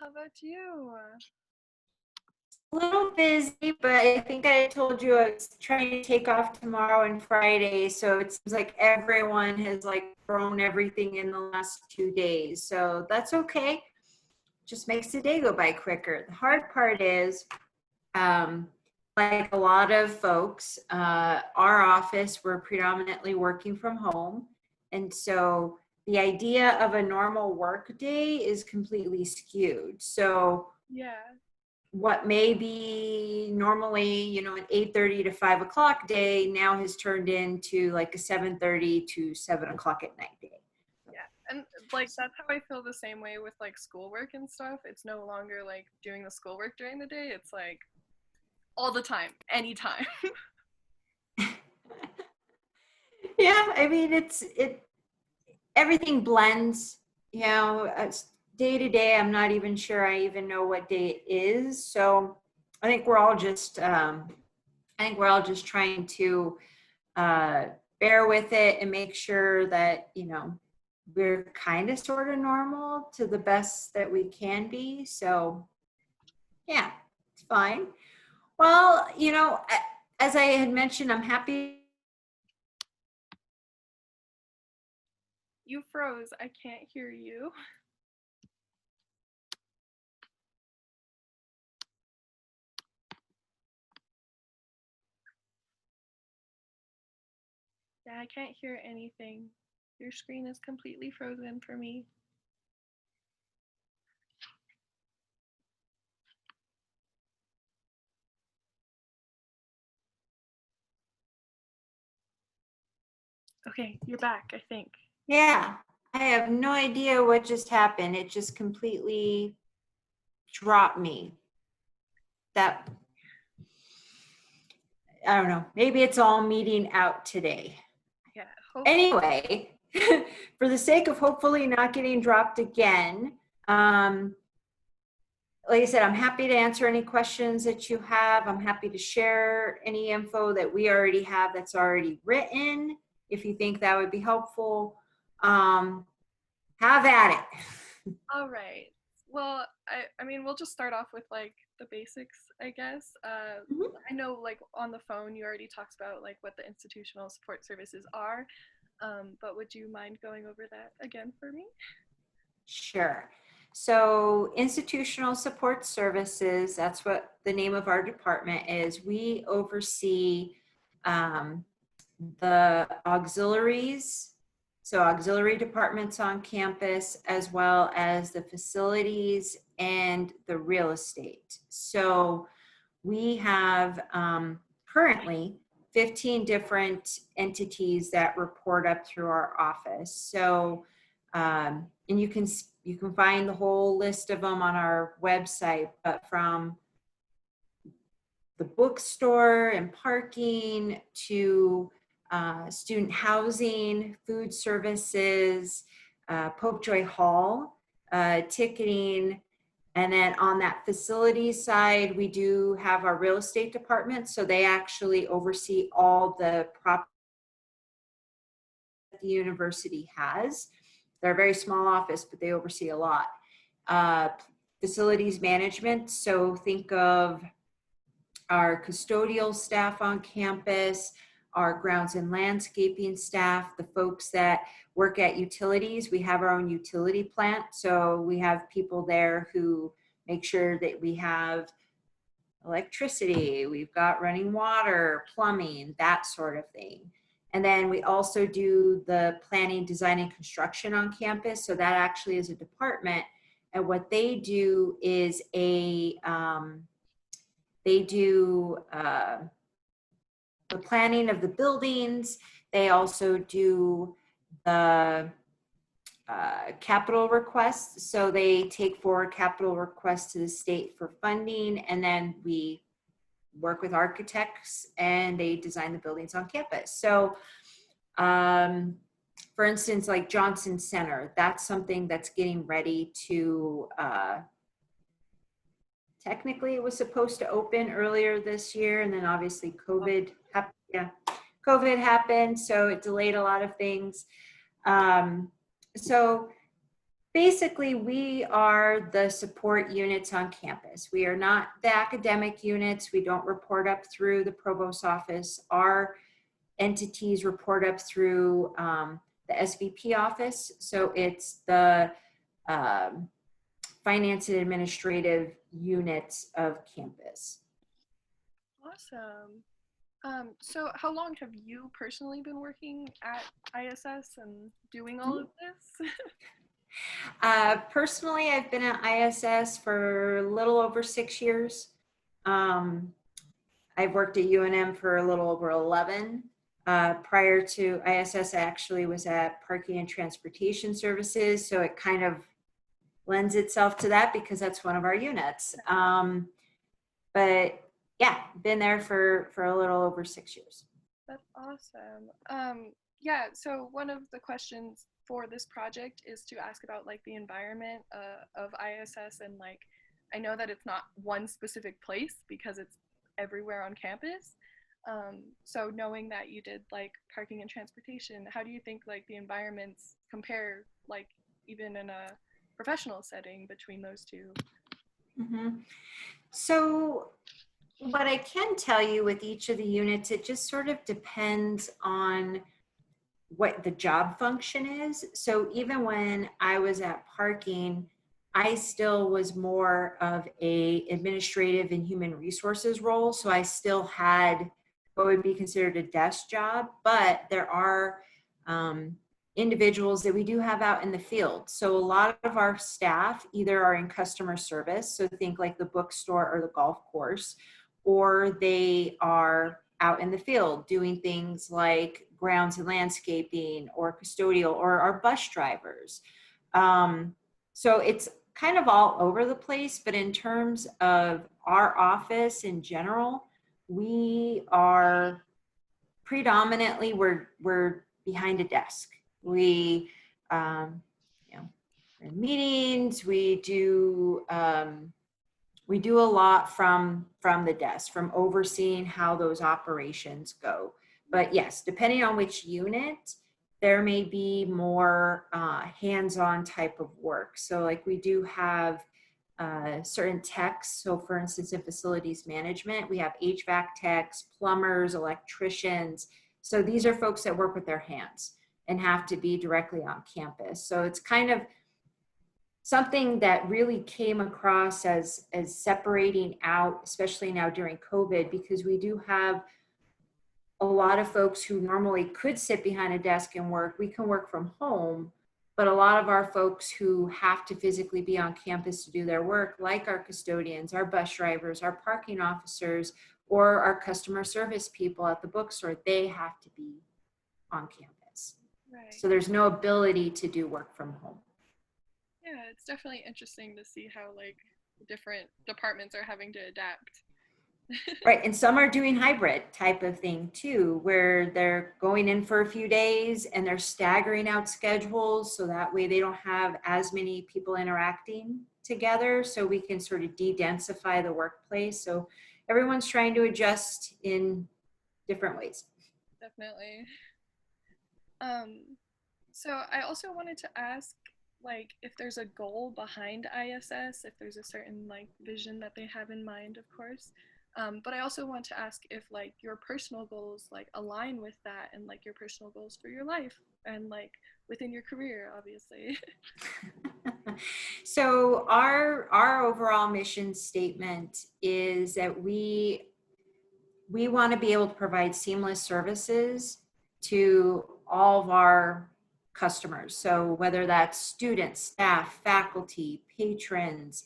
How about you? A little busy, but I think I told you I was trying to take off tomorrow and Friday, so it seems like everyone has like thrown everything in the last 2 days. So that's okay. Just makes the day go by quicker. The hard part is, um, like a lot of folks, our office, we're predominantly working from home. And so the idea of a normal work day is completely skewed. So Yeah. what may be normally, an 8:30 to 5 o'clock day now has turned into like a 7:30 to 7 o'clock at night day. Yeah. And like that's how I feel the same way with like schoolwork and stuff. It's no longer like doing the schoolwork during the day. It's like all the time, anytime. Yeah, I mean, everything blends, day to day. I'm not even sure I even know what day it is. So I think we're all just, trying to uh, bear with it and make sure that, we're kind of sort of normal to the best that we can be. So yeah, it's fine. Well, as I had mentioned, I'm happy. You froze. I can't hear you. Yeah, I can't hear anything. Your screen is completely frozen for me. Okay, you're back, I think. Yeah, I have no idea what just happened. It just completely dropped me. That, I don't know, maybe it's all meeting out today. Yeah. Anyway, for the sake of hopefully not getting dropped again, like I said, I'm happy to answer any questions that you have. I'm happy to share any info that we already have that's already written, if you think that would be helpful. Have at it. All right. Well, I mean, we'll just start off with like the basics, I guess. Mhm. I know like on the phone you already talked about like what the institutional support services are, but would you mind going over that again for me? Sure. So institutional support services, that's what the name of our department is. We oversee um, the auxiliaries, so auxiliary departments on campus, as well as the facilities and the real estate. So we have currently 15 different entities that report up through our office. So, and you can find the whole list of them on our website, but from the bookstore and parking to student housing, food services, Popejoy Hall, ticketing, and then on that facility side, we do have our real estate department. So they actually oversee all the property the university has. They're a very small office, but they oversee a lot. Uh, Facilities management. So think of our custodial staff on campus, our grounds and landscaping staff, the folks that work at utilities. We have our own utility plant. So we have people there who make sure that we have electricity, we've got running water, plumbing, that sort of thing. And then we also do the planning, design, and construction on campus. So that actually is a department. And what they do is they do the planning of the buildings. They also do the capital requests. So they take forward capital requests to the state for funding, and then we work with architects and they design the buildings on campus. So for instance, like Johnson Center, that's something that's getting ready to, technically it was supposed to open earlier this year, and then obviously COVID happened, so it delayed a lot of things. So Basically, we are the support units on campus. We are not the academic units. We don't report up through the provost office. Our entities report up through the SVP office. So it's the um, finance and administrative units of campus. Awesome. So how long have you personally been working at ISS and doing all of this? Personally, I've been at ISS for a little over 6 years. Um, I've worked at UNM for a little over 11. Prior to ISS, I actually was at Parking and Transportation Services, so it kind of lends itself to that because that's one of our units. But yeah, been there for a little over 6 years. That's awesome. Yeah, so one of the questions for this project is to ask about like the environment of ISS, and like I know that it's not one specific place because it's everywhere on campus. So knowing that you did like parking and transportation, how do you think like the environments compare, like even in a professional setting between those two? Mm-hmm. So what I can tell you with each of the units, it just sort of depends on what the job function is. So even when I was at parking, I still was more of a administrative and human resources role. So I still had what would be considered a desk job, but there are individuals that we do have out in the field. So a lot of our staff either are in customer service, so think like the bookstore or the golf course, or they are out in the field doing things like grounds and landscaping or custodial or our bus drivers. So it's kind of all over the place, but in terms of our office in general, we are predominantly we're behind a desk. We you know, in meetings, we do a lot from the desk, from overseeing how those operations go. But yes, depending on which unit, there may be more hands-on type of work. So like we do have certain techs. So for instance, in facilities management, we have HVAC techs, plumbers, electricians. So these are folks that work with their hands and have to be directly on campus. So it's kind of something that really came across as separating out, especially now during COVID, because we do have a lot of folks who normally could sit behind a desk and work. We can work from home, but a lot of our folks who have to physically be on campus to do their work, like our custodians, our bus drivers, our parking officers, or our customer service people at the bookstore, they have to be on campus. Right. So there's no ability to do work from home. Yeah, it's definitely interesting to see how like different departments are having to adapt. Right, and some are doing hybrid type of thing too, where they're going in for a few days and they're staggering out schedules so that way they don't have as many people interacting together, so we can sort of de-densify the workplace. So everyone's trying to adjust in different ways. Definitely. So I also wanted to ask, like, if there's a goal behind ISS, if there's a certain like vision that they have in mind, of course. But I also want to ask if like your personal goals like align with that, and like your personal goals for your life and like within your career, obviously. So our overall mission statement is that we want to be able to provide seamless services to all of our customers. So whether that's students, staff, faculty, patrons,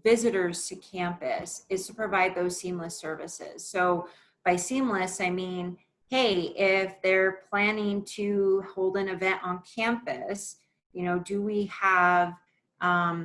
visitors to campus, is to provide those seamless services. So by seamless, I mean, hey, if they're planning to hold an event on campus, do we have uh,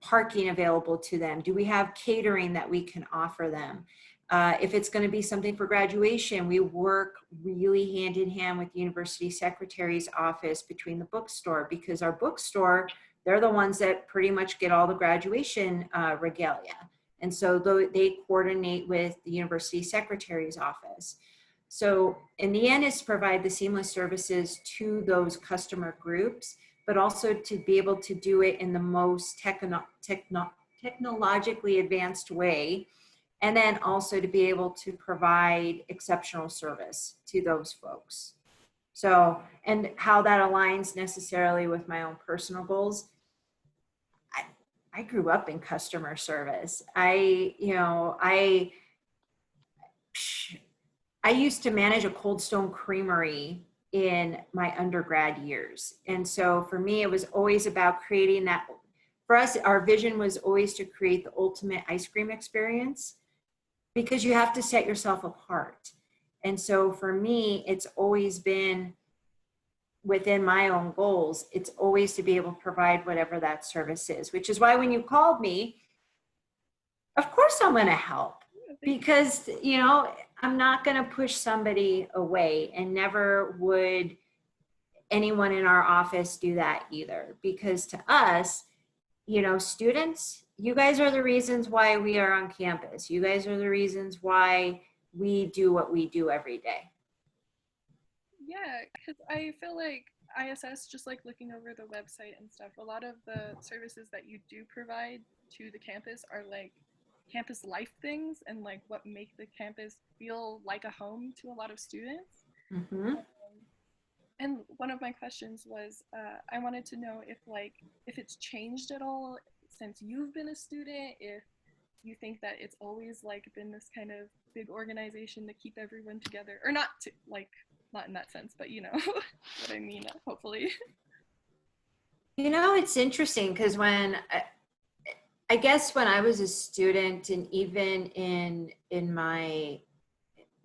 parking available to them? Do we have catering that we can offer them? If it's going to be something for graduation, we work really hand in hand with the university secretary's office between the bookstore, because our bookstore, they're the ones that pretty much get all the graduation regalia. And so they coordinate with the university secretary's office. So in the end, is to provide the seamless services to those customer groups, but also to be able to do it in the most technologically advanced way. And then also to be able to provide exceptional service to those folks. So, and how that aligns necessarily with my own personal goals. I grew up in customer service. I used to manage a Cold Stone Creamery in my undergrad years. And so for me, it was always about creating that. For us, our vision was always to create the ultimate ice cream experience, because you have to set yourself apart. And so for me, it's always been within my own goals, it's always to be able to provide whatever that service is, which is why when you called me, of course I'm going to help, because, you know, I'm not going to push somebody away, and never would anyone in our office do that either. Because to us, you know, students, you guys are the reasons why we are on campus. You guys are the reasons why we do what we do every day. Yeah, because I feel like ISS, just like looking over the website and stuff, a lot of the services that you do provide to the campus are like campus life things, and like what make the campus feel like a home to a lot of students. Mm-hmm. And one of my questions was, I wanted to know if it's changed at all since you've been a student, if you think that it's always like been this kind of big organization to keep everyone together, or not to like, not in that sense, but you know what I mean, hopefully. You know, it's interesting because I guess when I was a student, and even in my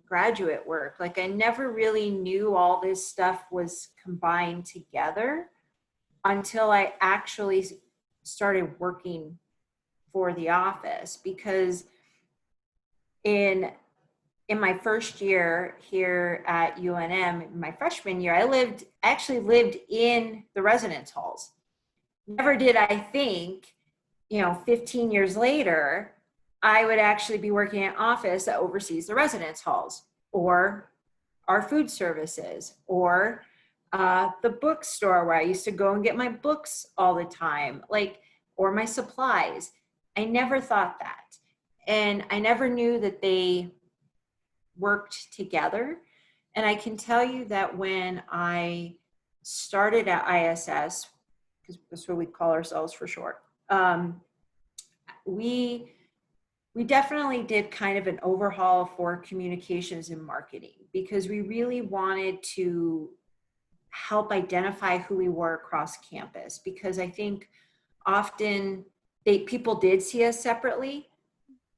graduate work, like I never really knew all this stuff was combined together until I actually started working for the office. Because in my first year here at UNM, my freshman year, I actually lived in the residence halls. Never did I think, you know, 15 years later, I would actually be working in an office that oversees the residence halls, or our food services, or the bookstore where I used to go and get my books all the time, like, or my supplies. I never thought that. And I never knew that they worked together. And I can tell you that when I started at ISS, because that's what we call ourselves for short, we definitely did kind of an overhaul for communications and marketing, because we really wanted to help identify who we were across campus. Because I think often people did see us separately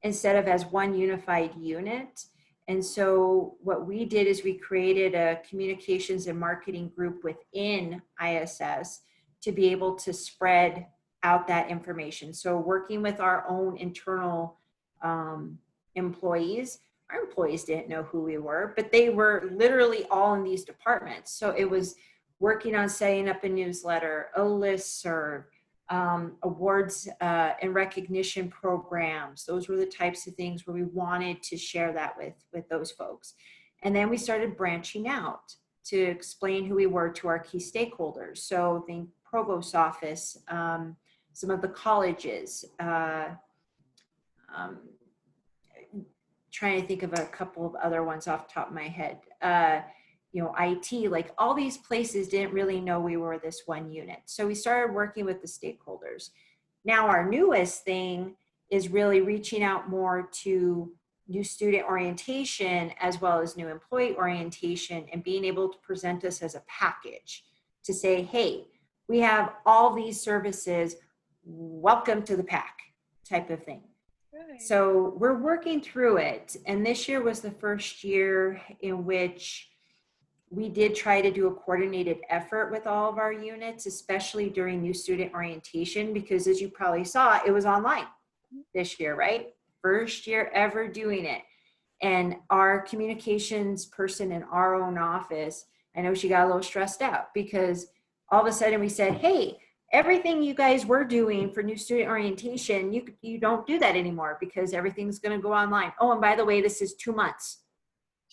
instead of as one unified unit. And so what we did is we created a communications and marketing group within ISS to be able to spread out that information. So working with our own internal employees, our employees didn't know who we were, but they were literally all in these departments. So it was working on setting up a newsletter, a listserv, awards and recognition programs. Those were the types of things where we wanted to share that with those folks. And then we started branching out to explain who we were to our key stakeholders. So think provost office, some of the colleges, trying to think of a couple of other ones off the top of my head. You know, IT, like all these places didn't really know we were this one unit. So we started working with the stakeholders. Now our newest thing is really reaching out more to new student orientation as well as new employee orientation, and being able to present us as a package to say, hey, we have all these services, welcome to the pack type of thing. Right. So we're working through it. And this year was the first year in which we did try to do a coordinated effort with all of our units, especially during new student orientation, because as you probably saw, it was online this year, right? First year ever doing it. And our communications person in our own office, I know she got a little stressed out, because all of a sudden we said, hey, everything you guys were doing for new student orientation, you don't do that anymore, because everything's going to go online. Oh, and by the way, this is 2 months.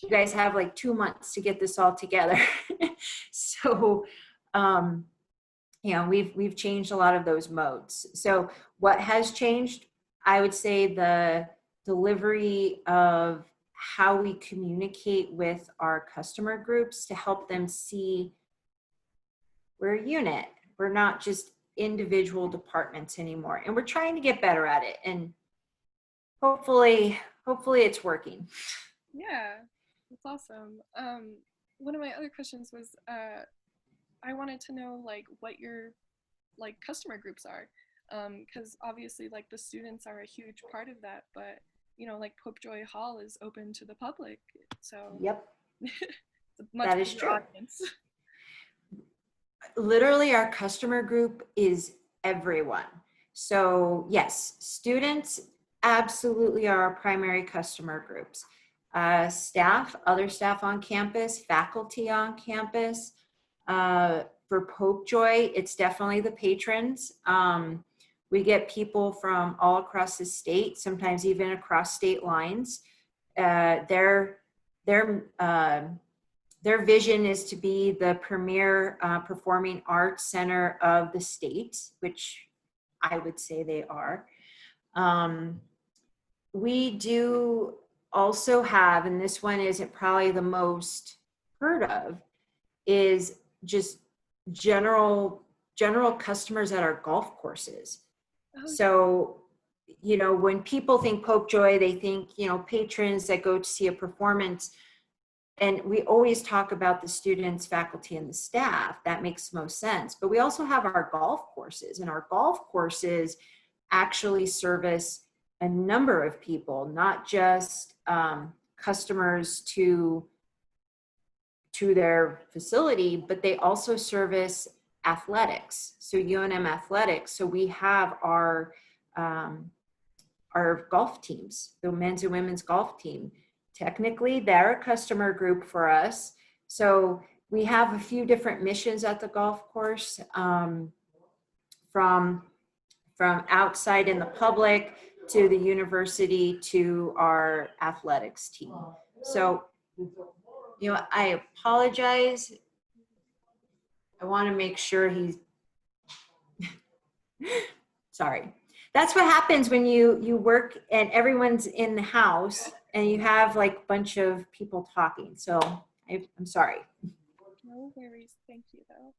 you guys have like 2 months to get this all together. So, you know, we've changed a lot of those modes. So what has changed? I would say the delivery of how we communicate with our customer groups to help them see we're a unit. We're not just individual departments anymore. And we're trying to get better at it. And hopefully it's working. Yeah, that's awesome. One of my other questions was, I wanted to know like what your like customer groups are, because obviously like the students are a huge part of that, but you know like Pope Joy Hall is open to the public, so Yep, it's a much that is bigger true. audience. Literally, our customer group is everyone. So yes, students absolutely are our primary customer groups. Staff, other staff on campus, faculty on campus. For Pope Joy, it's definitely the patrons. We get people from all across the state, sometimes even across state lines. Their vision is to be the premier performing arts center of the state, which I would say they are. We do also have, and this one isn't probably the most heard of, is just general customers at our golf courses. Oh, So, you know, when people think Pope Joy, they think, you know, patrons that go to see a performance. And we always talk about the students, faculty, and the staff. That makes most sense. But we also have our golf courses, and our golf courses actually service a number of people, not just customers to their facility, but they also service athletics. So UNM athletics. So we have our golf teams, the men's and women's golf team. Technically, they're a customer group for us. So we have a few different missions at the golf course, from outside in the public to the university to our athletics team. So, you know, I apologize. I want to make sure he's sorry. That's what happens when you work and everyone's in the house and you have like a bunch of people talking. So I'm sorry. no worries. Thank you though.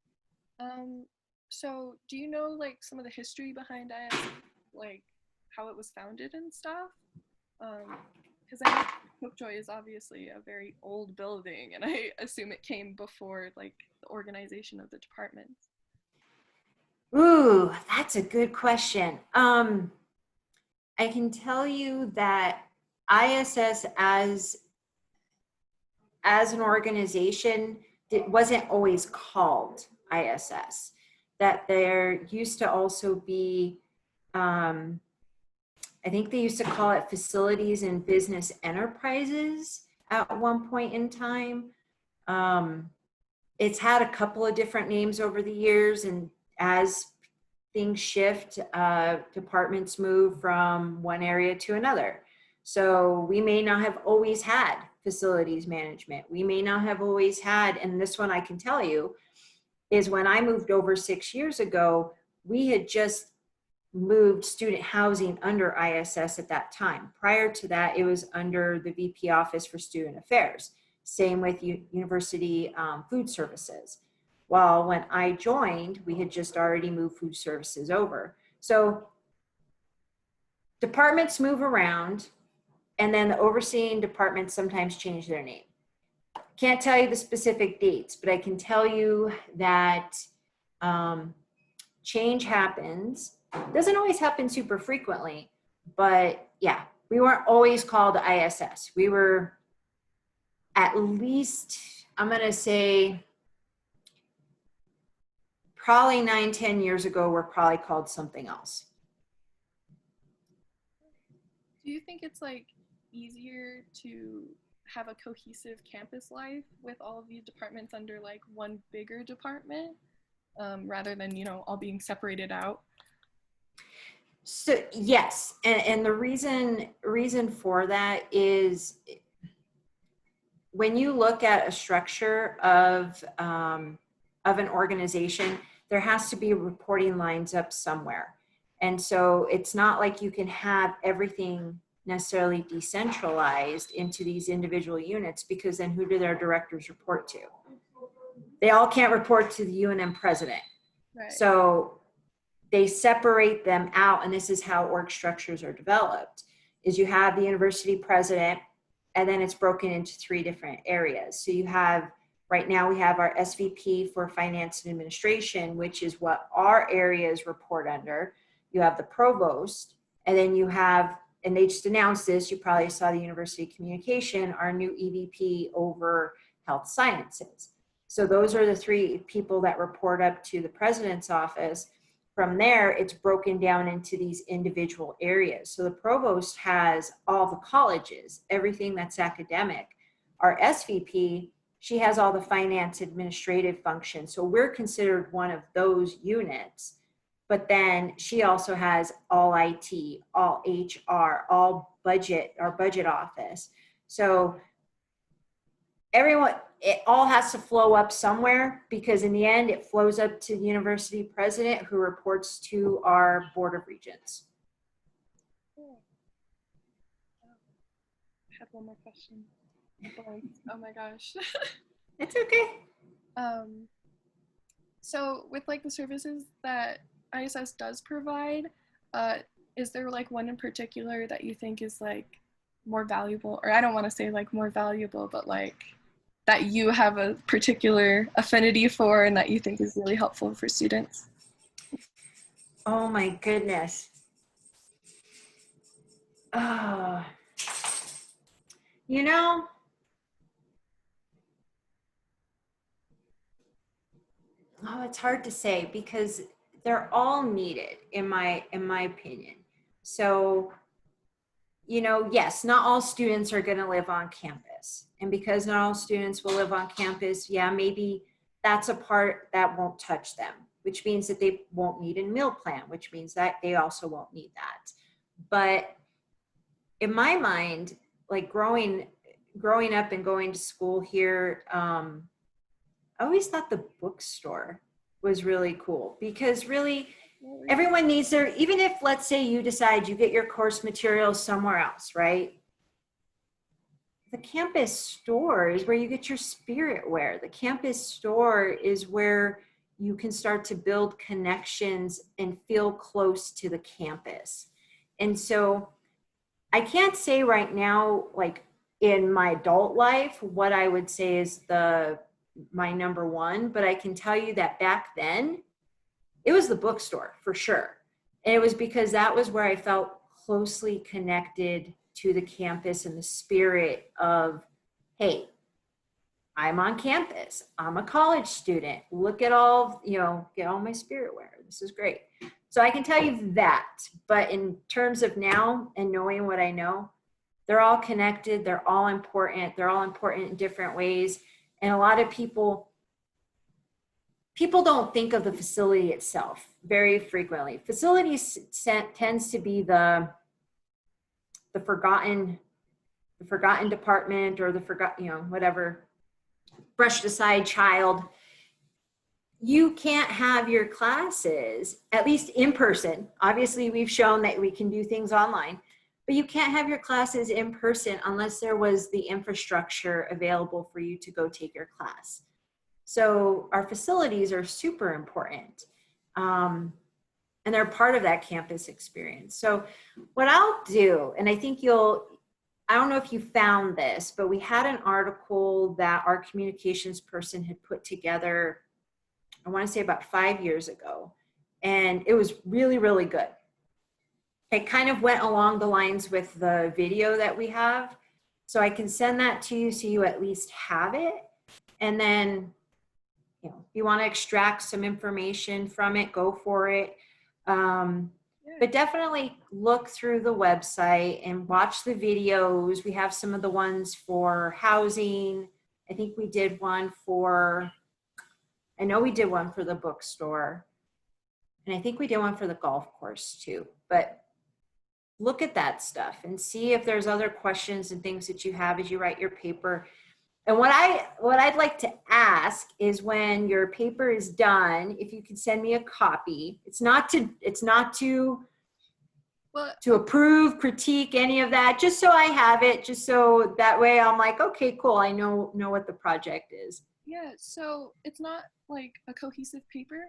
So do you know like some of the history behind IS, like how it was founded and stuff? Because I know Pope Joy is obviously a very old building, and I assume it came before like the organization of the departments. Ooh, that's a good question. I can tell you that ISS as an organization, it wasn't always called ISS. That there used to also be, I think they used to call it Facilities and Business Enterprises at one point in time. It's had a couple of different names over the years, and as things shift, departments move from one area to another. So we may not have always had facilities management. We may not have always had, and this one I can tell you, is when I moved over 6 years ago, we had just moved student housing under ISS at that time. Prior to that, it was under the VP Office for Student Affairs. Same with university food services. Well, when I joined, we had just already moved food services over. So departments move around, and then the overseeing departments sometimes change their name. Can't tell you the specific dates, but I can tell you that change happens. Doesn't always happen super frequently, but yeah, we weren't always called ISS. We were at least, I'm going to say, probably 9-10 years ago, we're probably called something else. Do you think it's like easier to have a cohesive campus life with all of these departments under like one bigger department, rather than you know all being separated out? So yes, and the reason for that is when you look at a structure of an organization, there has to be reporting lines up somewhere. And so it's not like you can have everything necessarily decentralized into these individual units, because then who do their directors report to? They all can't report to the UNM president. Right. So they separate them out, and this is how org structures are developed, is you have the university president, and then it's broken into 3 different areas. So you have, right now we have our SVP for finance and administration, which is what our areas report under. You have the provost, and then you have, and they just announced this, you probably saw the University Communication, our new EVP over health sciences. So those are the 3 people that report up to the president's office. From there, it's broken down into these individual areas. So the provost has all the colleges, everything that's academic. Our SVP, she has all the finance administrative functions. So we're considered one of those units. But then she also has all IT, all HR, all budget, our budget office. So everyone, it all has to flow up somewhere, because in the end, it flows up to the university president, who reports to our board of regents. Cool. I had one more question. Oh my gosh. It's okay. So with like the services that ISS does provide, is there like one in particular that you think is like more valuable, or I don't want to say like more valuable, but like that you have a particular affinity for and that you think is really helpful for students? Oh my goodness. Oh, you know, oh, it's hard to say, because they're all needed in my opinion. So, you know, yes, not all students are going to live on campus. And because not all students will live on campus, yeah, maybe that's a part that won't touch them, which means that they won't need a meal plan, which means that they also won't need that. But in my mind, like growing up and going to school here, I always thought the bookstore was really cool, because really everyone needs their, even if, let's say you decide you get your course materials somewhere else, right? The campus store is where you get your spirit wear. The campus store is where you can start to build connections and feel close to the campus. And so I can't say right now, like in my adult life, what I would say is my number one, but I can tell you that back then it was the bookstore for sure. And it was because that was where I felt closely connected to the campus and the spirit of, hey, I'm on campus. I'm a college student. Look at all, you know, get all my spirit wear. This is great. So I can tell you that. But in terms of now and knowing what I know, they're all connected. They're all important. They're all important in different ways. And a lot of people don't think of the facility itself very frequently. Facilities tends to be the forgotten department, or the forgotten, you know, whatever, brushed aside child. You can't have your classes, at least in person. Obviously, we've shown that we can do things online, but you can't have your classes in person unless there was the infrastructure available for you to go take your class. So our facilities are super important. And they're part of that campus experience. So what I'll do, and I think I don't know if you found this, but we had an article that our communications person had put together, I want to say about 5 years ago. And it was really, really good. It kind of went along the lines with the video that we have. So I can send that to you so you at least have it. And then, you know, if you want to extract some information from it, go for it. But definitely look through the website and watch the videos. We have some of the ones for housing. I think we did one for, I know we did one for the bookstore. And I think we did one for the golf course too. But look at that stuff and see if there's other questions and things that you have as you write your paper. And what I'd like to ask is when your paper is done, if you could send me a copy. It's not to Well, approve, critique, any of that, just so I have it, just so that way I'm like, okay, cool, I know what the project is. yeah, so it's not like a cohesive paper.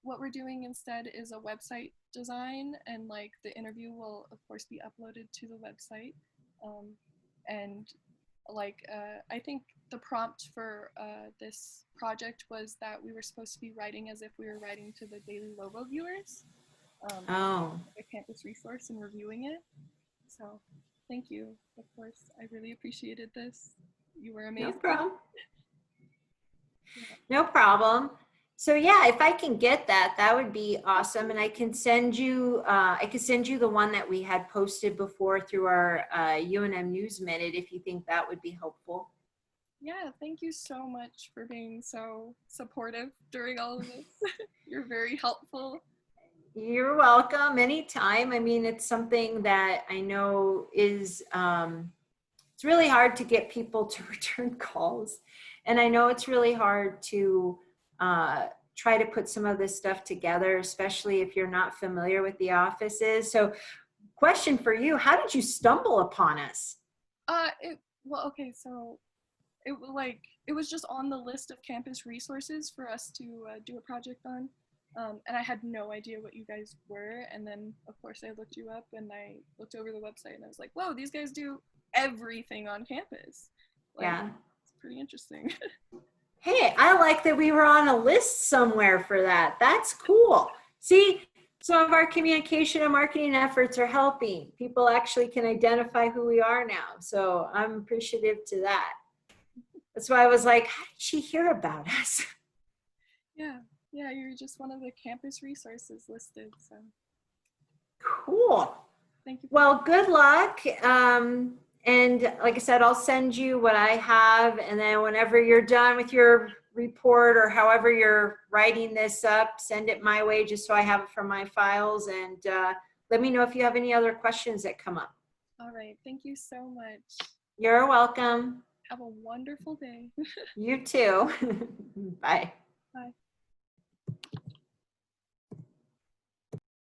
What we're doing instead is a website design, and like the interview will, of course, be uploaded to the website. Um, and like, I think the prompt for this project was that we were supposed to be writing as if we were writing to the Daily Lobo viewers, Oh, a campus resource and reviewing it. So thank you. Of course, I really appreciated this. You were no amazing. problem. Yeah. No problem. So yeah, if I can get that, that would be awesome. And I can send you, the one that we had posted before through our UNM News Minute if you think that would be helpful. Yeah, thank you so much for being so supportive during all of this. You're very helpful. You're welcome anytime. I mean, it's something that I know is, it's really hard to get people to return calls. And I know it's really hard to try to put some of this stuff together, especially if you're not familiar with the offices. So question for you, how did you stumble upon us? Well, okay, so it was just on the list of campus resources for us to do a project on. And I had no idea what you guys were. And then, of course, I looked you up and I looked over the website and I was like, whoa, these guys do everything on campus. Like, Yeah. it's pretty interesting. Hey, I like that we were on a list somewhere for that. That's cool. See, some of our communication and marketing efforts are helping. People actually can identify who we are now. So I'm appreciative to that. That's why I was like, how did she hear about us? Yeah, yeah, you're just one of the campus resources listed. So Cool. thank you. Well, good luck. And like I said, I'll send you what I have. And then whenever you're done with your report or however you're writing this up, send it my way just so I have it for my files. And let me know if you have any other questions that come up. All right, thank you so much. You're welcome. Have a wonderful day. You too. Bye. Bye.